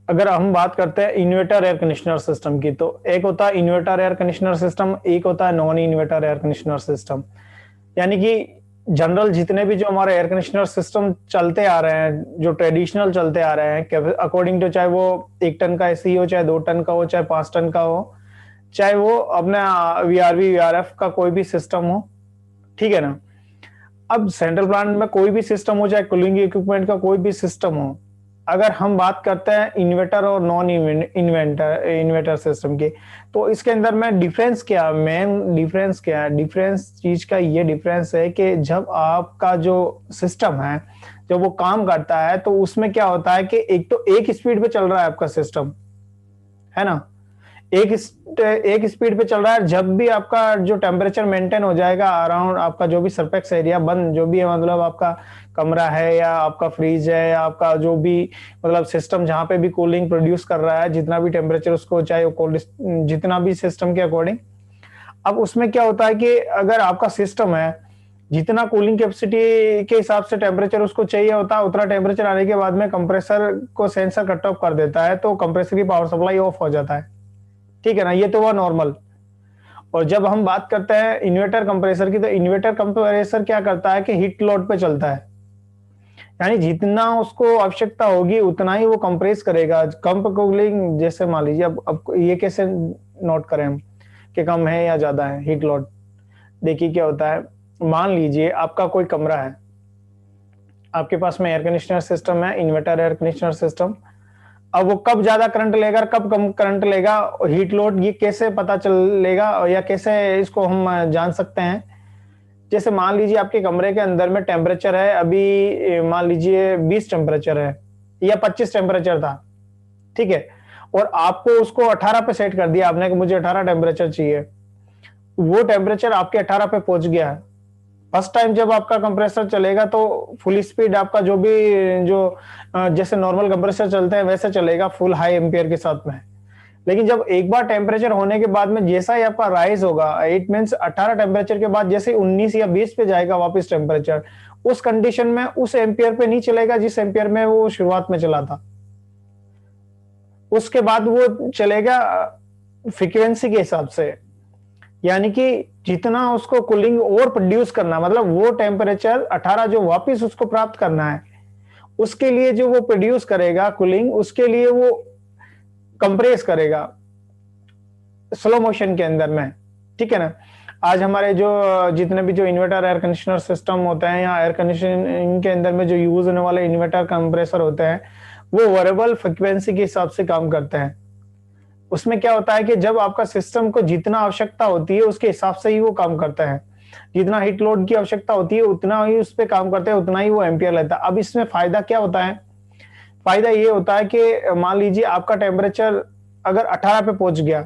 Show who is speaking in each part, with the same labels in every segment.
Speaker 1: अगर हम बात करते हैं इन्वर्टर एयर कंडीशनर सिस्टम की, तो एक होता है इन्वर्टर एयर कंडीशनर सिस्टम, एक होता है non inverter air conditioner system. यानी कि जनरल जितने भी जो हमारे एयर कंडीशनर सिस्टम चलते आ रहे हैं, जो ट्रेडिशनल चलते आ रहे हैं, अकॉर्डिंग टू चाहे वो 1 टन का एसी हो, चाहे 2 टन का हो, चाहे 5 टन का हो, चाहे वो अपना वीआरवी वीआरएफ का कोई भी सिस्टम हो, ठीक है ना। अब सेंट्रल प्लांट में कोई भी सिस्टम हो, चाहे कूलिंग इक्विपमेंट का कोई भी सिस्टम हो, अगर हम बात करते हैं इन्वर्टर और नॉन इन्वेंटर इन्वर्टर सिस्टम की, तो इसके अंदर में डिफरेंस क्या, मेन डिफरेंस क्या है? डिफरेंस चीज का ये डिफरेंस है कि जब आपका जो सिस्टम है, जब वो काम करता है, तो उसमें क्या होता है कि एक तो एक स्पीड पे चल रहा है आपका सिस्टम, है ना। एक स्पीड पे चल रहा है। जब भी आपका जो टेम्परेचर मेंटेन हो जाएगा अराउंड आपका जो भी सरफेक्स एरिया बंद जो भी है, मतलब आपका कमरा है या आपका फ्रिज है या आपका जो भी मतलब सिस्टम जहां पे भी कूलिंग प्रोड्यूस कर रहा है, जितना भी टेम्परेचर उसको, चाहे वो कोल्ड जितना भी सिस्टम के अकॉर्डिंग। अब उसमें क्या होता है कि अगर आपका सिस्टम है, जितना कूलिंग कैपेसिटी के हिसाब से टेम्परेचर उसको चाहिए होता है, उतना टेम्परेचर आने के बाद में कंप्रेसर को सेंसर कट ऑफ कर देता है, तो कंप्रेसर की पावर सप्लाई ऑफ हो जाता है, ठीक है ना। ये तो हुआ नॉर्मल। और जब हम बात करते हैं इन्वर्टर कंप्रेसर की, तो इन्वर्टर कंप्रेसर क्या करता है कि हीट लोड पे चलता है, यानी जितना उसको आवश्यकता होगी उतना ही वो कंप्रेस करेगा। कम कूलिंग जैसे मान लीजिए, अब ये कैसे नोट करें हम कि कम है या ज्यादा है हीट लोड? देखिए क्या होता है, मान लीजिए आपका कोई कमरा है, आपके पास में एयर कंडीशनर सिस्टम है, इन्वर्टर एयर कंडीशनर सिस्टम। अब वो कब ज्यादा करंट लेगा और कब कम करंट लेगा, हीट लोड ये कैसे पता चलेगा या कैसे इसको हम जान सकते हैं? जैसे मान लीजिए आपके कमरे के अंदर में टेम्परेचर है अभी, मान लीजिए 20 टेम्परेचर है या 25 टेम्परेचर था, ठीक है। और आपको उसको 18 पे सेट कर दिया आपने कि मुझे 18 टेम्परेचर चाहिए। वो टेम्परेचर आपके 18 पे पहुंच गया। फर्स्ट टाइम जब आपका कंप्रेसर चलेगा तो फुल स्पीड आपका जो भी जो जैसे नॉर्मल कंप्रेसर चलते हैं वैसे चलेगा, फुल हाई एम्पियर के साथ में। लेकिन जब एक बार टेम्परेचर होने के बाद में जैसा ही आपका राइज होगा, इट मींस 18 टेम्परेचर के बाद जैसे 19 या 20 पे जाएगा वापस टेम्परेचर, उस कंडीशन में उस एम्पियर पे नहीं चलेगा जिस एम्पियर में वो शुरुआत में चला था। उसके बाद वो चलेगा फ्रीक्वेंसी के हिसाब से, यानी कि जितना उसको कूलिंग और प्रोड्यूस करना, मतलब वो टेम्परेचर 18 जो वापस उसको प्राप्त करना है, उसके लिए जो वो प्रोड्यूस करेगा कूलिंग, उसके लिए वो कंप्रेस करेगा स्लो मोशन के अंदर में, ठीक है ना। आज हमारे जो जितने भी जो इन्वर्टर एयर कंडीशनर सिस्टम होते हैं या एयर कंडीशनिंग के अंदर में जो यूज होने वाले इन्वर्टर कंप्रेसर होते हैं, वो वेरिएबल फ्रीक्वेंसी के हिसाब से काम करते हैं। उसमें क्या होता है कि जब आपका सिस्टम को जितना आवश्यकता होती है उसके हिसाब से ही वो काम करता है, जितना हीट लोड की आवश्यकता होती है उतना ही उस पे काम करते हैं, उतना ही वो एम्पियर लेता है। अब इसमें फायदा क्या होता है? फायदा ये होता है कि मान लीजिए आपका टेम्परेचर अगर 18 पे पहुंच गया,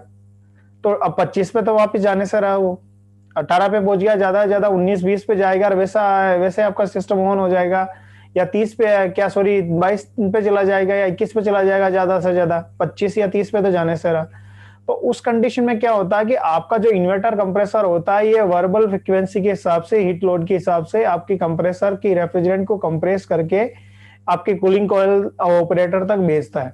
Speaker 1: तो अब 25 पे तो वापस जाने से रहा, वो 18 पे पहुंच गया, ज्यादा से ज्यादा 19-20 पे जाएगा और वैसा वैसे आपका सिस्टम ऑन हो जाएगा, या 30 पे, क्या सॉरी 22 पे चला जाएगा या 21 पे चला जाएगा, ज्यादा से ज्यादा 25 या 30 पे तो जाने से रहा। तो उस कंडीशन में क्या होता है कि आपका जो इन्वर्टर कंप्रेसर होता है, ये वर्बल फ्रीक्वेंसी के हिसाब से, हीट लोड के हिसाब से आपकी कंप्रेसर की रेफ्रिजरेंट को कंप्रेस करके आपके कूलिंग कॉइल ऑपरेटर तक भेजता है।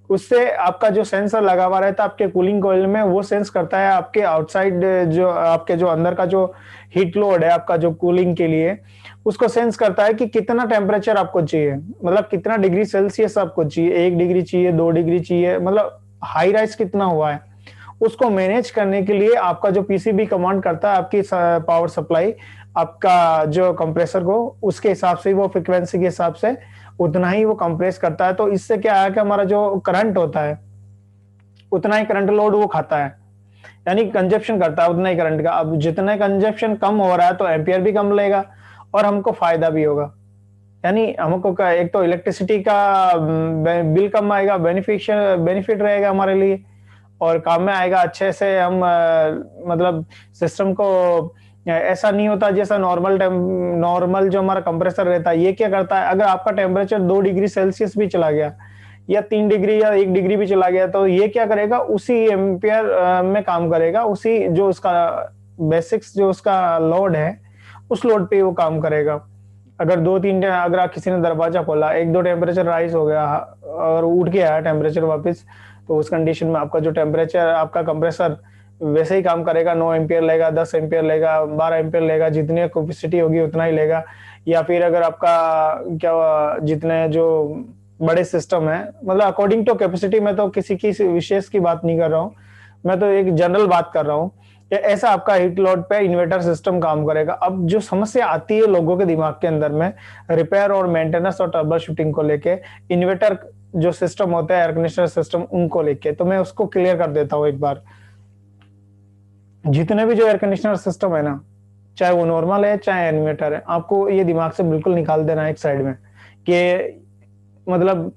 Speaker 1: उससे आपका जो सेंसर लगा हुआ रहता है आपके कूलिंग कॉइल में, वो सेंस करता है आपके आउटसाइड जो आपके जो अंदर का जो हीट लोड है आपका जो कूलिंग के लिए, उसको सेंस करता है कि कितना टेम्परेचर आपको चाहिए, मतलब कितना डिग्री सेल्सियस आपको चाहिए, 1 डिग्री चाहिए, 2 डिग्री चाहिए, मतलब हाई राइज कितना हुआ है। उसको मैनेज करने के लिए आपका जो पीसीबी कमांड करता है आपकी पावर सप्लाई आपका जो कंप्रेसर को, उसके हिसाब से वो फ्रीक्वेंसी के हिसाब से उतना ही वो कंप्रेस करता है। तो इससे क्या है कि हमारा जो करंट होता है उतना ही करंट लोड वो खाता है, यानी कंजप्शन करता है उतना ही करंट का। अब जितने कंजप्शन कम हो रहा है तो एम्पियर भी कम लेगा और हमको फायदा भी होगा, यानी हमको एक तो इलेक्ट्रिसिटी का बिल कम आएगा, बेनिफिट रहेगा हमारे लिए और काम में आएगा अच्छे से। हम मतलब सिस्टम को ऐसा नहीं होता जैसा नॉर्मल जो हमारा कंप्रेसर रहता है, ये क्या करता है, अगर आपका टेम्परेचर 2 डिग्री सेल्सियस भी चला गया या 3 डिग्री या 1 डिग्री भी चला गया, तो ये क्या करेगा, उसी एम्पियर में काम करेगा, उसी जो उसका बेसिक्स जो उसका लोड है उस लोड पे वो काम करेगा। अगर दो तीन अगर आप किसी ने दरवाजा खोला, एक दो टेम्परेचर राइज हो गया और उठ के आया टेम्परेचर वापस, तो उस कंडीशन में आपका जो टेम्परेचर, आपका कंप्रेसर वैसे ही काम करेगा, 9 एम्पियर लेगा, 10 एम्पियर लेगा, 12 एम्पियर लेगा, जितनी कैपेसिटी होगी उतना ही लेगा। या फिर अगर आपका क्या जितने जो बड़े सिस्टम है, मतलब अकॉर्डिंग टू कैपेसिटी, मैं तो किसी की विशेष की बात नहीं कर रहा हूँ, मैं तो एक जनरल बात कर रहा हूँ कि ऐसा आपका हीट लोड पे इन्वर्टर सिस्टम काम करेगा। अब जो समस्या आती है लोगों के दिमाग के अंदर में रिपेयर और मेंटेनेंस और ट्रबल शूटिंग को लेके, इन्वर्टर जो सिस्टम होता है एयर कंडीशनर सिस्टम उनको लेके, तो मैं उसको क्लियर कर देता हूँ एक बार। जितने भी जो एयर कंडीशनर सिस्टम है ना, चाहे वो नॉर्मल है चाहे इन्वर्टर है, आपको ये दिमाग से बिल्कुल निकाल देना है एक साइड में कि मतलब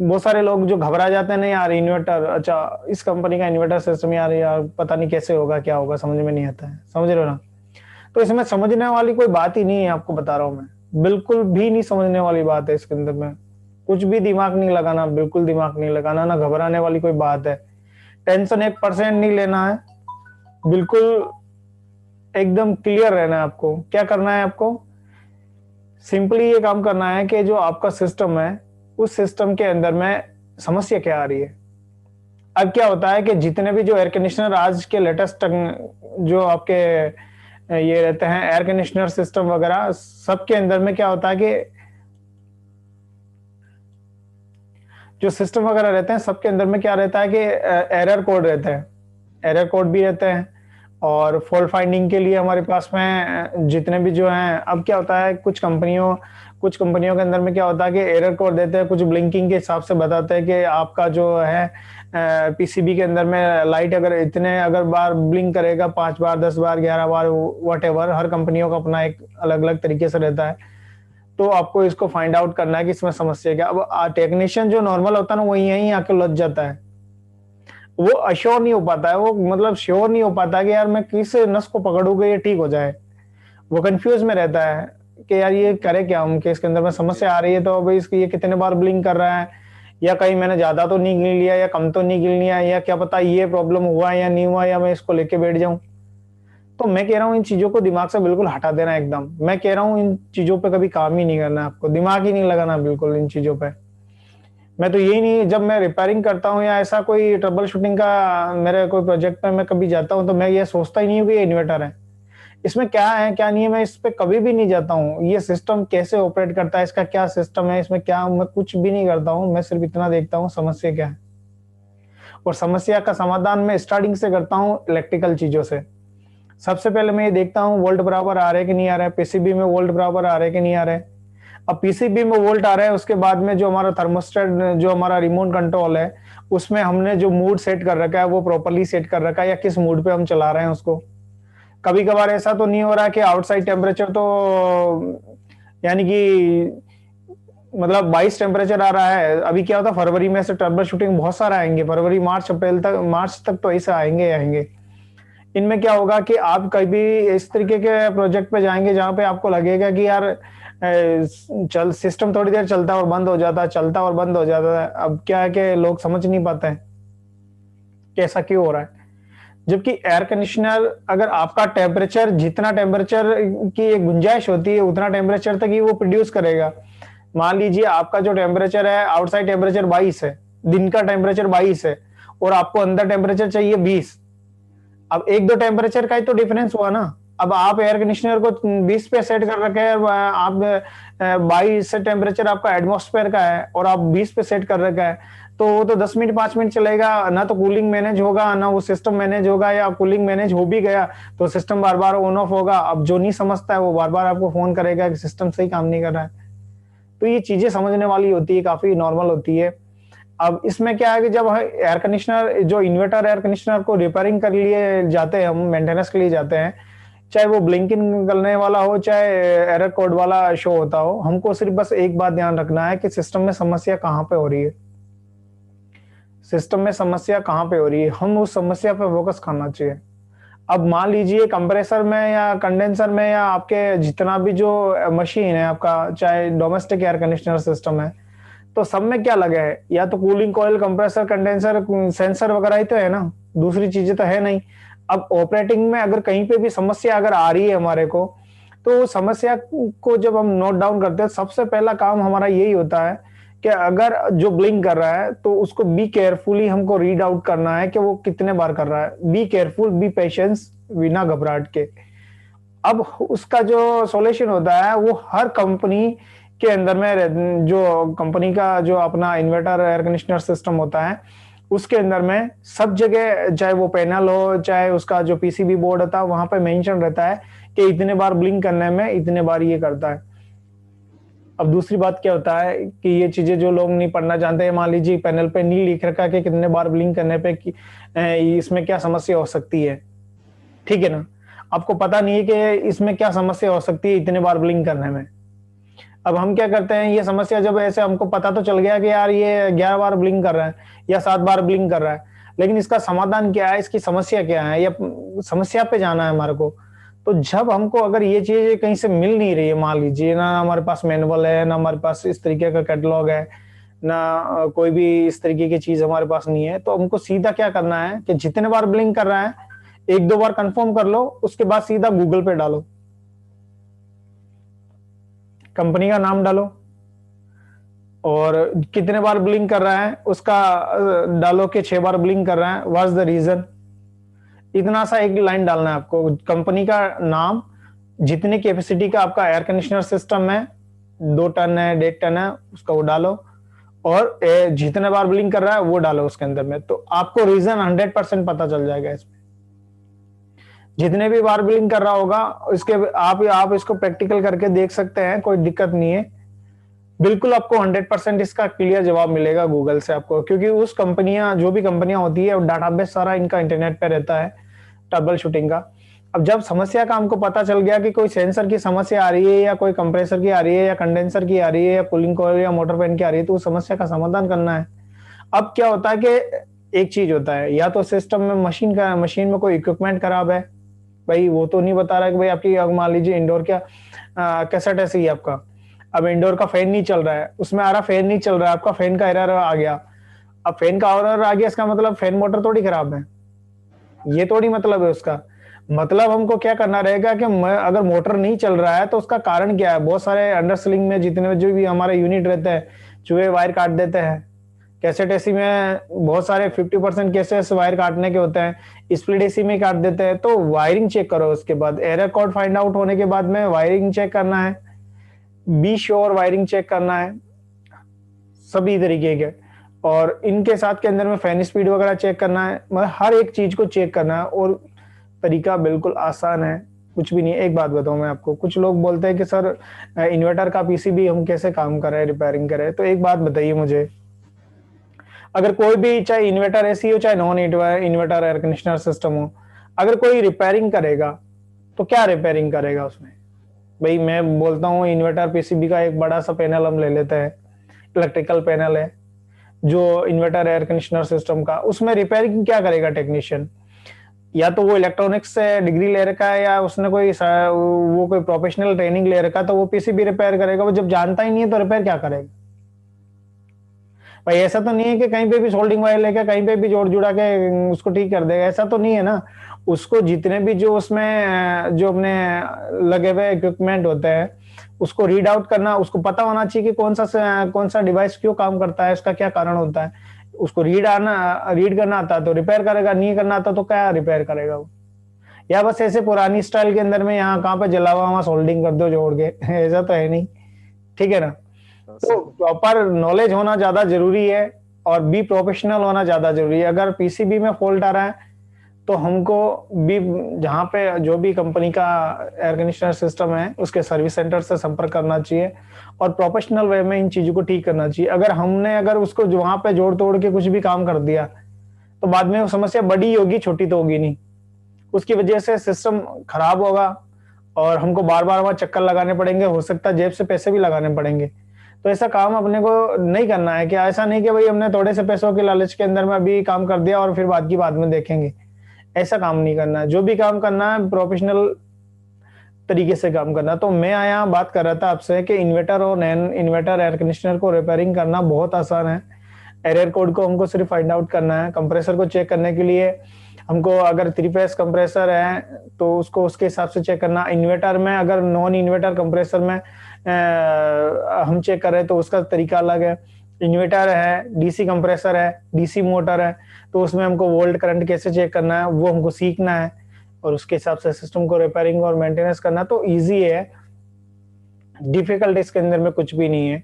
Speaker 1: बहुत सारे लोग जो घबरा जाते हैं ना, यार इन्वर्टर, अच्छा इस कंपनी का इन्वर्टर सिस्टम, यार यार पता नहीं कैसे होगा, क्या होगा, समझ में नहीं आता है, समझ रहे हो ना। तो इसमें समझने वाली कोई बात ही नहीं है, आपको बता रहा हूं मैं, बिल्कुल भी नहीं समझने वाली बात है इसके अंदर में। कुछ भी दिमाग नहीं लगाना, बिल्कुल दिमाग नहीं लगाना, ना घबराने वाली कोई बात है। टेंशन 1% नहीं लेना है, बिल्कुल एकदम क्लियर रहना है। आपको क्या करना है, आपको सिंपली ये काम करना है कि जो आपका सिस्टम है उस सिस्टम के अंदर में समस्या क्या आ रही है। अब क्या होता है कि जितने भी जो एयर कंडीशनर आज के लेटेस्ट जो आपके ये रहते हैं एयर कंडीशनर सिस्टम वगैरह, सबके अंदर में क्या होता है कि जो सिस्टम वगैरह रहते हैं सबके अंदर में क्या रहता है कि एरर कोड रहता है, एरर कोड भी रहते हैं। और फॉल्ट फाइंडिंग के लिए हमारे पास में जितने भी जो हैं, अब क्या होता है कुछ कंपनियों के अंदर में क्या होता है कि एरर कोड देते हैं, कुछ ब्लिंकिंग के हिसाब से बताते हैं कि आपका जो है पीसीबी के अंदर में लाइट अगर इतने अगर बार ब्लिंक करेगा, 5 बार, 10 बार, 11 बार, वट एवर, हर कंपनियों का अपना एक अलग अलग तरीके से रहता है। तो आपको इसको फाइंड आउट करना है कि इसमें समस्या क्या। अब टेक्नीशियन जो नॉर्मल होता है ना, वो यहीं आके लग जाता है, वो अश्योर नहीं हो पाता है, वो मतलब श्योर नहीं हो पाता कि यार मैं किस नस को पकड़ूंगा ये ठीक हो जाए। वो कंफ्यूज में रहता है कि यार ये करे क्या हम, कि इसके अंदर में समस्या आ रही है, तो भाई इसकी ये कितने बार ब्लिंक कर रहा है, या कहीं मैंने ज्यादा तो नहीं गिन लिया या कम तो नहीं गिन लिया, या क्या पता ये प्रॉब्लम हुआ या नहीं हुआ, या मैं इसको लेके बैठ जाऊं। तो मैं कह रहा हूँ इन चीजों को दिमाग से बिल्कुल हटा देना एकदम। मैं कह रहा हूँ इन चीजों पे कभी काम ही नहीं करना, आपको दिमाग ही नहीं लगाना बिल्कुल इन चीजों पे। मैं तो यही नहीं, जब मैं रिपेयरिंग करता हूँ या ऐसा कोई ट्रबल शूटिंग का मेरे कोई प्रोजेक्ट पे मैं कभी जाता हूँ, तो मैं ये सोचता ही नहीं हूँ कि ये इन्वर्टर है, इसमें क्या है क्या नहीं है, मैं इस पे कभी भी नहीं जाता हूँ। ये सिस्टम कैसे ऑपरेट करता है, इसका क्या सिस्टम है, इसमें क्या, मैं कुछ भी नहीं करता हूँ। मैं सिर्फ इतना देखता हूँ समस्या क्या है, और समस्या का समाधान मैं स्टार्टिंग से करता हूँ इलेक्ट्रिकल चीजों से। सबसे पहले मैं ये देखता हूँ वोल्ट बराबर आ रहे कि नहीं आ रहे, पीसीबी में वोल्ट बराबर आ रहे कि नहीं आ रहे। अब पीसीबी में वोल्ट आ रहे हैं, उसके बाद में जो हमारा थर्मोस्टेट, जो हमारा रिमोट कंट्रोल है, उसमें हमने जो मूड सेट कर रखा है वो प्रॉपर्ली सेट कर रखा है, या किस मूड पे हम चला रहे हैं उसको। कभी कभार ऐसा तो नहीं हो रहा है कि आउटसाइड टेम्परेचर तो यानी कि मतलब 22 टेम्परेचर आ रहा है। अभी क्या होता है, फरवरी में से ट्रबल शूटिंग बहुत सारा आएंगे, फरवरी मार्च अप्रैल तक, मार्च तक तो ऐसे आएंगे। इनमें क्या होगा कि आप कभी इस तरीके के प्रोजेक्ट पे जाएंगे जहां पे आपको लगेगा कि यार चल सिस्टम थोड़ी देर चलता है और बंद हो जाता है, चलता और बंद हो जाता है। अब क्या है कि लोग समझ नहीं पाते हैं कि ऐसा क्यों हो रहा है। जबकि एयर कंडीशनर, अगर आपका टेम्परेचर, जितना टेम्परेचर की एक गुंजाइश होती है उतना टेम्परेचर तक ही वो प्रोड्यूस करेगा। मान लीजिए आपका जो टेम्परेचर है, आउटसाइड टेम्परेचर 22 है, दिन का टेम्परेचर 22 है, और आपको अंदर टेम्परेचर चाहिए 20। अब एक दो टेम्परेचर का ही तो डिफरेंस हुआ ना। अब आप एयर कंडीशनर को 20 पे सेट कर रखे हैं, आप 22 से टेम्परेचर आपका एटमॉस्फेयर का है और आप 20 पे सेट कर रखा है, तो वो तो 10 मिनट 5 मिनट चलेगा ना, तो कूलिंग मैनेज होगा ना वो सिस्टम मैनेज होगा, या कूलिंग मैनेज हो भी गया तो system bar bar on off होगा। अब जो नहीं समझता है वो बार बार आपको फोन करेगा कि सिस्टम सही काम नहीं कर रहा है। तो ये चीजें समझने वाली होती है, काफी नॉर्मल होती है। अब इसमें क्या है कि जब एयर कंडीशनर, जो इन्वर्टर एयर कंडीशनर को रिपेयरिंग कर लिए जाते हैं, हम मेंटेनेंस के लिए जाते हैं, चाहे वो ब्लिंकिंग करने वाला हो चाहे एरर कोड वाला शो होता हो, हमको सिर्फ बस एक बात ध्यान रखना है कि सिस्टम में समस्या कहाँ पे हो रही है, सिस्टम में समस्या कहाँ पे हो रही है, हम उस समस्या पे फोकस करना चाहिए। अब मान लीजिए कंप्रेसर में या कंडेंसर में या आपके जितना भी जो मशीन है आपका, चाहे डोमेस्टिक एयर कंडीशनर सिस्टम है, तो सब में क्या लगा है, या तो cooling coil, compressor, condenser, sensor वगैरह ही तो है ना, दूसरी चीजें तो है नहीं। अब ऑपरेटिंग में अगर कहीं पे भी समस्या अगर आ रही है हमारे को, तो समस्या को जब हम नोट डाउन करते हैं, सबसे पहला काम हमारा यही होता है कि अगर जो ब्लिंक कर रहा है तो उसको बी केयरफुली हमको रीड आउट करना है कि वो कितने बार कर रहा है। बी केयरफुल, बी पेशेंस, बिना घबराहट के। अब उसका जो सॉल्यूशन होता है वो हर कंपनी के अंदर में, जो कंपनी का जो अपना इन्वर्टर एयर कंडीशनर सिस्टम होता है उसके अंदर में सब जगह, चाहे वो पैनल हो चाहे उसका जो पीसीबी बोर्ड होता है, वहां पे मेंशन रहता है कि इतने बार ब्लिंक करने में इतने बार ये करता है। अब दूसरी बात क्या होता है कि ये चीजें जो लोग नहीं पढ़ना चाहते हैं, मान लीजिए पैनल पे नहीं लिख रखा कि कितने बार ब्लिंक करने पे कि इसमें क्या समस्या हो सकती है, ठीक है ना। आपको पता नहीं है कि इसमें क्या समस्या हो सकती है इतने बार ब्लिंक करने में। अब हम क्या करते हैं, ये समस्या जब ऐसे हमको पता तो चल गया कि यार ये 11 बार ब्लिंक कर रहा है या 7 बार ब्लिंक कर रहा है, लेकिन इसका समाधान क्या है, इसकी समस्या क्या है, या समस्या पे जाना है हमारे को। तो जब हमको अगर ये चीज कहीं से मिल नहीं रही है, मान लीजिए ना हमारे पास मैनुअल है, ना हमारे पास इस तरीके का कैटलॉग है, ना कोई भी इस तरीके की चीज हमारे पास नहीं है, तो हमको सीधा क्या करना है कि जितने बार ब्लिंक कर रहा है एक दो बार कंफर्म कर लो, उसके बाद सीधा गूगल पे डालो, कंपनी का नाम डालो और कितने बार ब्लिंक कर रहा है उसका डालो कि 6 बार ब्लिंक कर रहा है, व्हाट्स द रीजन। इतना सा एक लाइन डालना है आपको, कंपनी का नाम, जितनी कैपेसिटी का आपका एयर कंडीशनर सिस्टम है, 2 टन है 1.5 टन है, उसका वो डालो और जितने बार ब्लिंक कर रहा है वो डालो उसके अंदर में, तो आपको रीजन 100% पता चल जाएगा इसमें। जितने भी बार ब्लिंक कर रहा होगा इसके आप इसको प्रैक्टिकल करके देख सकते हैं, कोई दिक्कत नहीं है। बिल्कुल आपको 100% इसका क्लियर जवाब मिलेगा गूगल से आपको, क्योंकि उस कंपनियां, जो भी कंपनियां होती है, डाटाबेस सारा इनका इंटरनेट पे रहता है ट्रबल शूटिंग का। अब जब समस्या का हमको पता चल गया कि कोई सेंसर की समस्या आ रही है या कोई कंप्रेसर की आ रही है या कंडेंसर की आ रही है या कूलिंग कॉइल या मोटर फैन की आ रही है, तो उस समस्या का समाधान करना है। अब क्या होता है कि एक चीज होता है, या तो सिस्टम में मशीन में कोई इक्विपमेंट खराब है, भाई वो तो नहीं बता रहा कि भाई आपकी, मान लीजिए इंडोर क्या कैसेट ऐसे ही आपका, अब इंडोर का फैन नहीं चल रहा है, उसमें आ रहा फैन नहीं चल रहा है, आपका फैन का एरर आ गया। अब फैन का एरर आ गया, इसका मतलब फैन मोटर थोड़ी खराब है, ये थोड़ी मतलब है उसका। मतलब हमको क्या करना रहेगा कि अगर मोटर नहीं चल रहा है तो उसका कारण क्या है। बहुत सारे अंडरस्लिंग में जितने जो भी हमारे यूनिट रहते हैं, चूहे वायर काट देते हैं। कैसेट एसी में बहुत सारे 50% केसेस वायर काटने के होते हैं, स्प्लिट एसी में काट देते हैं। तो वायरिंग चेक करो, उसके बाद एरर कोड फाइंड आउट होने के बाद में वायरिंग चेक करना है, बी श्योर वायरिंग चेक करना है, सभी तरीके के। और इनके साथ के अंदर में फैन स्पीड वगैरह चेक करना है, मतलब हर एक चीज को चेक करना है। और तरीका बिल्कुल आसान है, कुछ भी नहीं है। एक बात बताऊं मैं आपको, कुछ लोग बोलते हैं कि सर इन्वर्टर का पीसीबी हम कैसे काम करें, रिपेयरिंग करें। तो एक बात बताइए मुझे, अगर कोई भी, चाहे इन्वर्टर एसी हो चाहे non inverter air conditioner system हो, अगर कोई रिपेयरिंग करेगा तो क्या रिपेयरिंग करेगा उसमें। भाई मैं बोलता हूँ इन्वर्टर पीसीबी का एक बड़ा सा पैनल हम ले लेते हैं, इलेक्ट्रिकल पैनल है जो इन्वर्टर एयर कंडीशनर सिस्टम का, उसमें रिपेयरिंग क्या करेगा टेक्नीशियन। या तो वो इलेक्ट्रॉनिक्स से डिग्री ले रखा है या उसने वो कोई प्रोफेशनल ट्रेनिंग ले रखा है, तो वो पीसीबी रिपेयर करेगा। वो जब जानता ही नहीं है तो रिपेयर क्या करेगा। भाई ऐसा तो नहीं है कि कहीं पे भी सोल्डिंग वायर लेकर कहीं पे भी जोड़ जुड़ा के उसको ठीक कर देगा, ऐसा तो नहीं है ना। उसको जितने भी जो उसमें जो अपने लगे हुए इक्विपमेंट होते हैं उसको रीड आउट करना, उसको पता होना चाहिए कि कौन सा डिवाइस क्यों काम करता है, उसका क्या कारण होता है। उसको रीड करना आता है तो रिपेयर करेगा, नहीं करना आता तो क्या रिपेयर करेगा वो। या बस ऐसे पुरानी स्टाइल के अंदर में यहाँ कहाँ पे जला हुआ वहां सोल्डिंग कर दो जोड़ के ऐसा तो है नहीं, ठीक है ना। तो
Speaker 2: सही।
Speaker 1: प्रॉपर नॉलेज होना ज्यादा जरूरी है और बी प्रोफेशनल होना ज्यादा जरूरी है। अगर पीसीबी में फॉल्ट आ रहा है तो हमको भी, जहाँ पे जो भी कंपनी का एयर कंडीशनर सिस्टम है उसके सर्विस सेंटर से संपर्क करना चाहिए और प्रोफेशनल वे में इन चीजों को ठीक करना चाहिए। अगर उसको वहां पे जोड़ तोड़ के कुछ भी काम कर दिया तो बाद में वो समस्या बड़ी होगी, छोटी तो होगी नहीं। उसकी वजह से सिस्टम खराब होगा और हमको बार बार वहां चक्कर लगाने पड़ेंगे, हो सकता है जेब से पैसे भी लगाने पड़ेंगे। तो ऐसा काम अपने को नहीं करना है। कि ऐसा नहीं कि भाई हमने थोड़े से पैसों के लालच के अंदर में अभी काम कर दिया और फिर बाद में देखेंगे, ऐसा काम नहीं करना है। जो भी काम करना है प्रोफेशनल तरीके से काम करना। तो मैं आया बात कर रहा था आपसे कि इन्वर्टर और नॉन इन्वर्टर एयर कंडीशनर को रिपेयरिंग करना बहुत आसान है। एरर कोड को हमको सिर्फ फाइंड आउट करना है। कंप्रेसर को चेक करने के लिए हमको अगर 3 फेस कंप्रेसर है तो उसको उसके हिसाब से चेक करना। इन्वर्टर में अगर नॉन इन्वर्टर कंप्रेसर में हम चेक करें तो उसका तरीका अलग है। इन्वर्टर है, डीसी कंप्रेसर है, डीसी मोटर है, तो उसमें हमको वोल्ट करंट कैसे चेक करना है वो हमको सीखना है और उसके हिसाब से सिस्टम को रिपेयरिंग और मेंटेनेंस करना तो इजी है, डिफिकल्ट इसके अंदर में कुछ भी नहीं है।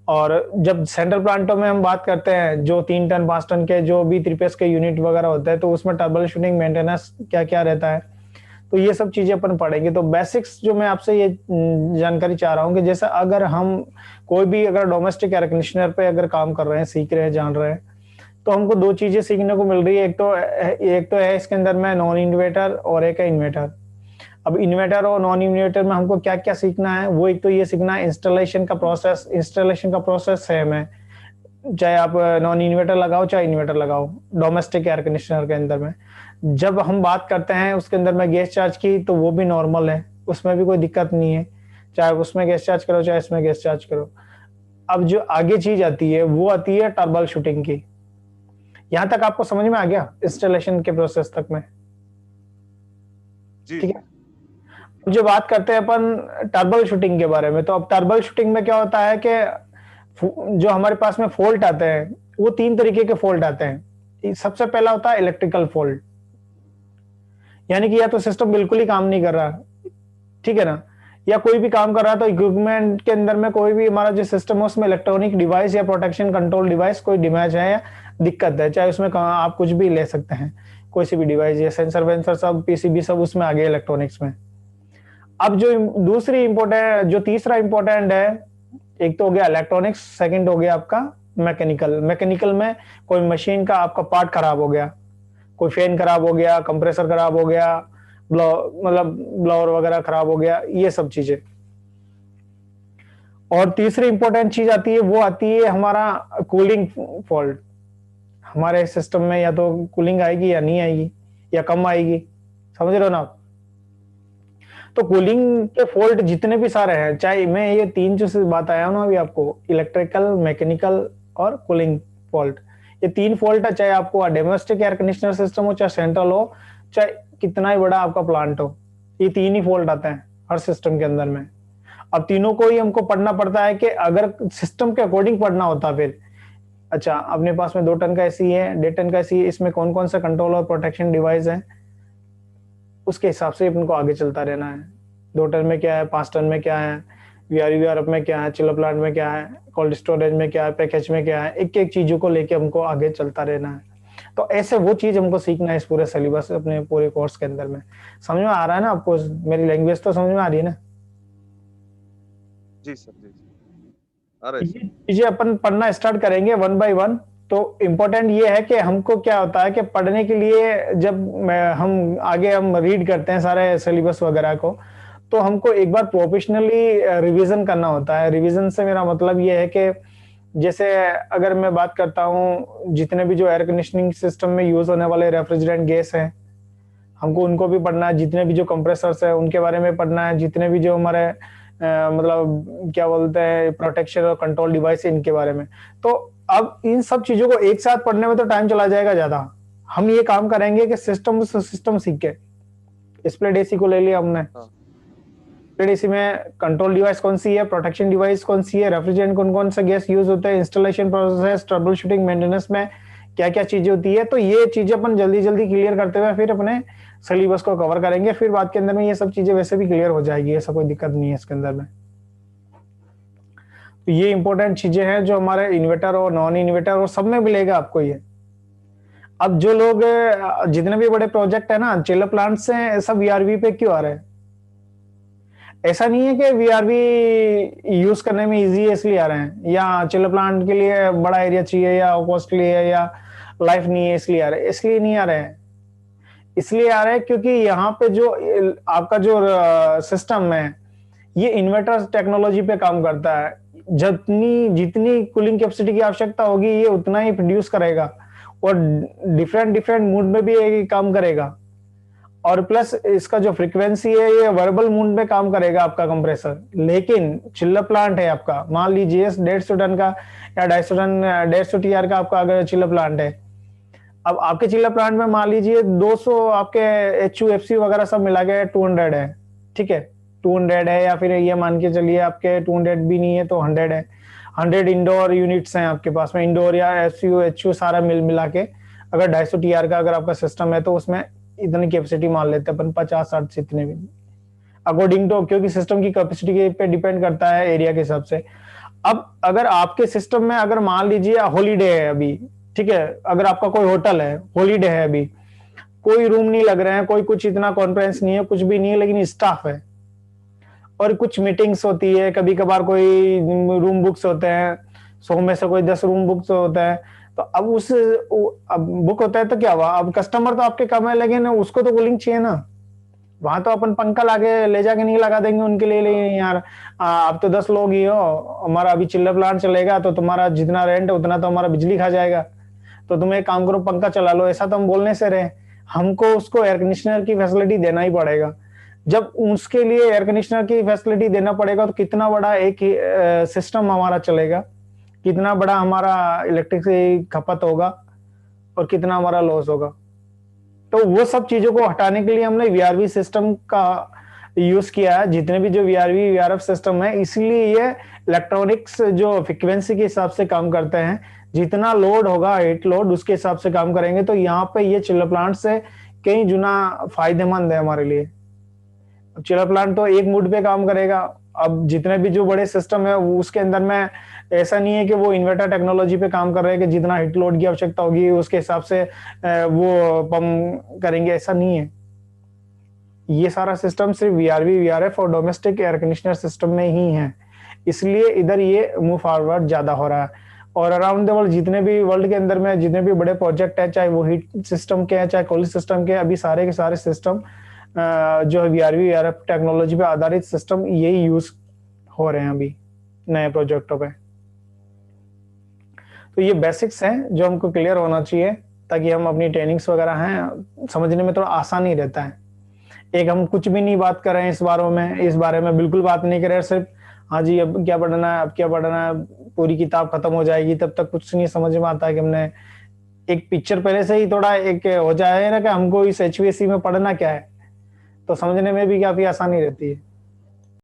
Speaker 1: और जब सेंट्रल प्लांटों में हम बात करते हैं जो 3 टन 5 टन के जो भी 3 फेस के यूनिट वगैरह होते हैं तो उसमें ट्रबल शूटिंग मेंटेनेंस क्या क्या रहता है, तो ये सब चीजें अपन पढ़ेंगे। तो बेसिक्स जो मैं आपसे ये जानकारी चाह रहा हूँ कि जैसे अगर हम कोई भी अगर डोमेस्टिक एयर कंडीशनर पे अगर काम कर रहे हैं, सीख रहे हैं, जान रहे हैं, तो हमको 2 चीजें सीखने को मिल रही है। एक तो है इसके अंदर में नॉन इन्वर्टर और एक है इन्वर्टर। अब इन्वर्टर और नॉन इन्वर्टर में हमको क्या क्या सीखना है, वो एक तो ये सीखना है इंस्टॉलेशन का प्रोसेस है हमें, चाहे आप नॉन इन्वर्टर लगाओ चाहे इन्वर्टर लगाओ डोमेस्टिक एयर कंडीशनर के अंदर में। जब हम बात करते हैं उसके अंदर में गैस चार्ज की तो वो भी नॉर्मल है, उसमें भी कोई दिक्कत नहीं है, चाहे उसमें गैस चार्ज करो चाहे इसमें गैस चार्ज करो। अब जो आगे चीज आती है वो आती है टर्बल शूटिंग की। यहां तक आपको समझ में आ गया इंस्टॉलेशन के प्रोसेस तक में?
Speaker 2: जी
Speaker 1: ठीक है। अब जो बात करते हैं अपन टर्बल शूटिंग के बारे में, तो अब टर्बल शूटिंग में क्या होता है कि जो हमारे पास में फॉल्ट आते हैं वो 3 तरीके के फॉल्ट आते हैं। सबसे पहला होता है इलेक्ट्रिकल फॉल्ट, यानी कि या तो सिस्टम बिल्कुल ही काम नहीं कर रहा, ठीक है ना, या कोई भी काम कर रहा है तो इक्विपमेंट के अंदर में कोई भी हमारा जो सिस्टम है उसमें इलेक्ट्रॉनिक डिवाइस या प्रोटेक्शन कंट्रोल डिवाइस कोई डैमेज है या दिक्कत है, चाहे उसमें आप कुछ भी ले सकते हैं, कोई सी भी डिवाइस या सेंसर वेंसर सब पीसीबी सब उसमें आ गए इलेक्ट्रॉनिक्स में। अब जो तीसरा इंपॉर्टेंट है, एक तो हो गया इलेक्ट्रॉनिक्स, सेकंड हो गया आपका मैकेनिकल में कोई मशीन का आपका पार्ट खराब हो गया, कोई फैन खराब हो गया, कंप्रेसर खराब हो गया, मतलब ब्लोअर वगैरह खराब हो गया, ये सब चीजें। और तीसरी इंपॉर्टेंट चीज आती है वो आती है हमारा कूलिंग फॉल्ट। हमारे सिस्टम में या तो कूलिंग आएगी या नहीं आएगी या कम आएगी, समझ रहे हो ना आप? तो कूलिंग के फॉल्ट जितने भी सारे हैं, चाहे मैं ये 3 जो बात आया ना अभी आपको, इलेक्ट्रिकल, मैकेनिकल और कूलिंग फॉल्ट, ये 3 फॉल्ट है, चाहे आपको डोमेस्टिक एयर कंडीशनर सिस्टम हो, चाहे सेंट्रल हो, चाहे कितना ही बड़ा आपका प्लांट हो, ये 3 ही फॉल्ट आते हैं हर सिस्टम के अंदर में। अब तीनों को ही हमको पढ़ना पड़ता है कि अगर सिस्टम के अकॉर्डिंग पढ़ना होता फिर, अच्छा अपने पास में 2 टन का एसी है, 1.5 टन का एसी है, इसमें कौन कौन सा कंट्रोल और प्रोटेक्शन डिवाइस है, उसके हिसाब से अपन को आगे चलता रहना है। 2 टन में क्या है, 5 टन में क्या है, वीआरएफ में क्या है, चिलर प्लांट में क्या है, कोल्ड स्टोरेज में क्या है, पैकेज में क्या है, एक एक चीजों को लेके हमको आगे चलता रहना है। तो ऐसे वो चीज हमको सीखना है इस पूरे सिलेबस अपने पूरे कोर्स के अंदर में। समझ में आ रहा है ना आपको? मेरी लैंग्वेज तो समझ में आ रही है ना?
Speaker 2: जी सर, जी आ रहा है सर।
Speaker 1: ये चीजें अपन पढ़ना स्टार्ट करेंगे 1 बाय 1। तो इम्पोर्टेंट ये है कि हमको क्या होता है कि पढ़ने के लिए जब हम आगे हम रीड करते हैं सारे सिलेबस वगैरह को, तो हमको एक बार प्रोफेशनली रिवीजन करना होता है। रिवीजन से मेरा मतलब ये है कि जैसे अगर मैं बात करता हूँ जितने भी जो एयर कंडीशनिंग सिस्टम में यूज होने वाले रेफ्रिजरेंट गैस हैं, हमको उनको भी पढ़ना है, जितने भी जो कंप्रेसर्स है उनके बारे में पढ़ना है, जितने भी जो हमारे मतलब क्या बोलते हैं प्रोटेक्शन और कंट्रोल डिवाइस है इनके बारे में। तो अब इन सब चीजों को एक साथ पढ़ने में तो टाइम चला जाएगा ज्यादा। हम ये काम करेंगे कि सिस्टम सीख के स्प्लिट एसी को ले लिया हमने, स्प्लिट एसी में कंट्रोल डिवाइस कौन सी है, प्रोटेक्शन डिवाइस कौन सी है, रेफ्रिजरेंट कौन कौन सा गैस यूज होता है, installation process, trouble shooting, maintenance में क्या क्या चीजें होती है। तो ये चीजें अपन जल्दी जल्दी क्लियर करते हुए फिर अपने सिलेबस को कवर करेंगे, फिर बाद के अंदर में ये सब चीजें वैसे भी क्लियर हो जाएगी, ऐसा कोई दिक्कत नहीं है इसके अंदर में। तो ये इंपॉर्टेंट चीजें हैं जो हमारे इन्वर्टर और नॉन इन्वर्टर और सब में मिलेगा आपको ये। अब जो लोग जितने भी बड़े प्रोजेक्ट है ना चिलर प्लांट से, सब वीआरवी पे क्यों आ रहे हैं? ऐसा नहीं है कि वीआरवी यूज करने में इजी है इसलिए आ रहे हैं, या चिलर प्लांट के लिए बड़ा एरिया चाहिए या कॉस्टली है या लाइफ नहीं है इसलिए आ रहे हैं। इसलिए नहीं आ रहे हैं, इसलिए आ रहे हैं क्योंकि यहाँ पे जो आपका जो सिस्टम है ये इन्वर्टर टेक्नोलॉजी पे काम करता है। जितनी जितनी कूलिंग कैपेसिटी की आवश्यकता होगी ये उतना ही प्रोड्यूस करेगा और डिफरेंट डिफरेंट मूड में भी ये काम करेगा। और प्लस इसका जो फ्रीक्वेंसी है ये वर्बल मूड में काम करेगा आपका कंप्रेसर। लेकिन चिल्लर प्लांट है आपका, मान लीजिए 150 टन का या 250 टन 150 टीआर का आपका अगर चिल्लर प्लांट है, अब आपके चिल्ला प्लांट में मान लीजिए 200 आपके HUFC वगैरह सब मिला के 200 है, ठीक है, 200 है, या फिर ये मान के चलिए आपके 200 भी नहीं है तो 100 है। 100 इंडोर यूनिट्स हैं आपके पास में, इंडोर या SU सारा मिला के अगर 250 TR का अगर आपका सिस्टम है तो उसमें इतनी कैपेसिटी मान लेते हैं अपन, 50-60 से इतने भी, अकॉर्डिंग टू, क्योंकि सिस्टम की कैपेसिटी पे डिपेंड करता है एरिया के हिसाब से। अब अगर आपके सिस्टम में अगर मान लीजिए हॉलीडे है अभी, ठीक है, अगर आपका कोई होटल है, हॉलीडे है अभी, कोई रूम नहीं लग रहे हैं, कोई कुछ इतना कॉन्फ्रेंस नहीं है, कुछ भी नहीं है, लेकिन स्टाफ है और कुछ मीटिंग्स होती है, कभी कभार कोई रूम बुक्स होते हैं, 100 में से कोई 10 रूम बुक्स होते हैं, तो अब अब बुक होता है तो क्या हुआ, अब कस्टमर तो आपके कम है लेकिन उसको तो कूलिंग चाहिए ना, वहां तो अपन पंखा लाके ले जाके नहीं लगा देंगे उनके लिए, लेकिन यार आप तो 10 लोग ही हो, हमारा अभी चिल्लर प्लांट चलेगा तो तुम्हारा जितना रेंट है उतना तो हमारा बिजली खा जाएगा, तो तुम एक काम करो पंखा चला लो, ऐसा तो हम बोलने से रहे, हमको उसको एयर कंडीशनर की फैसिलिटी देना ही पड़ेगा। जब उसके लिए एयर कंडीशनर की फैसिलिटी देना पड़ेगा तो कितना बड़ा एक सिस्टम हमारा चलेगा, कितना बड़ा हमारा इलेक्ट्रिक खपत होगा और कितना हमारा लॉस होगा। तो वो सब चीजों को हटाने के लिए हमने VRV सिस्टम का यूज किया है, जितने भी जो VRV VRF सिस्टम है, इसलिए ये इलेक्ट्रॉनिक्स जो फ्रीक्वेंसी के हिसाब से काम करते हैं, जितना लोड होगा हीट लोड उसके हिसाब से काम करेंगे, तो यहाँ पे ये चिल्लर प्लांट से कई गुना फायदेमंद है हमारे लिए। चिल्लर प्लांट तो एक मूड पे काम करेगा, अब जितने भी जो बड़े सिस्टम है उसके अंदर में ऐसा नहीं है कि वो इन्वर्टर टेक्नोलॉजी पे काम कर रहे हैं कि जितना हीट लोड की आवश्यकता होगी उसके हिसाब से वो पंप करेंगे, ऐसा नहीं है। ये सारा सिस्टम सिर्फ VRV VRF और डोमेस्टिक एयर कंडीशनर सिस्टम में ही है, इसलिए इधर ये मूव फॉरवर्ड ज्यादा हो रहा है। और अराउंड द वर्ल्ड जितने भी वर्ल्ड के अंदर में जितने भी बड़े प्रोजेक्ट है, चाहे वो हीट सिस्टम के हैं चाहे कूलिंग सिस्टम के, अभी सारे के सारे सिस्टम जो है VRV VRF टेक्नोलॉजी पे आधारित सिस्टम यही यूज हो रहे हैं अभी नए प्रोजेक्टों पे। तो ये बेसिक्स हैं जो हमको क्लियर होना चाहिए ताकि हम अपनी ट्रेनिंग्स वगैरह हैं समझने में थोड़ा आसान ही रहता है। एक हम कुछ भी नहीं बात कर रहे हैं इस बारे में बिल्कुल बात नहीं कर रहे, सिर्फ हाँ जी अब क्या पढ़ना है, अब क्या पढ़ना है, पूरी किताब खत्म हो जाएगी तब तक कुछ नहीं समझ में आता है कि हमने एक पिक्चर पहले से ही थोड़ा एक हो जाए ना कि हमको इस HVAC में पढ़ना क्या है, तो समझने में भी काफी आसानी रहती है।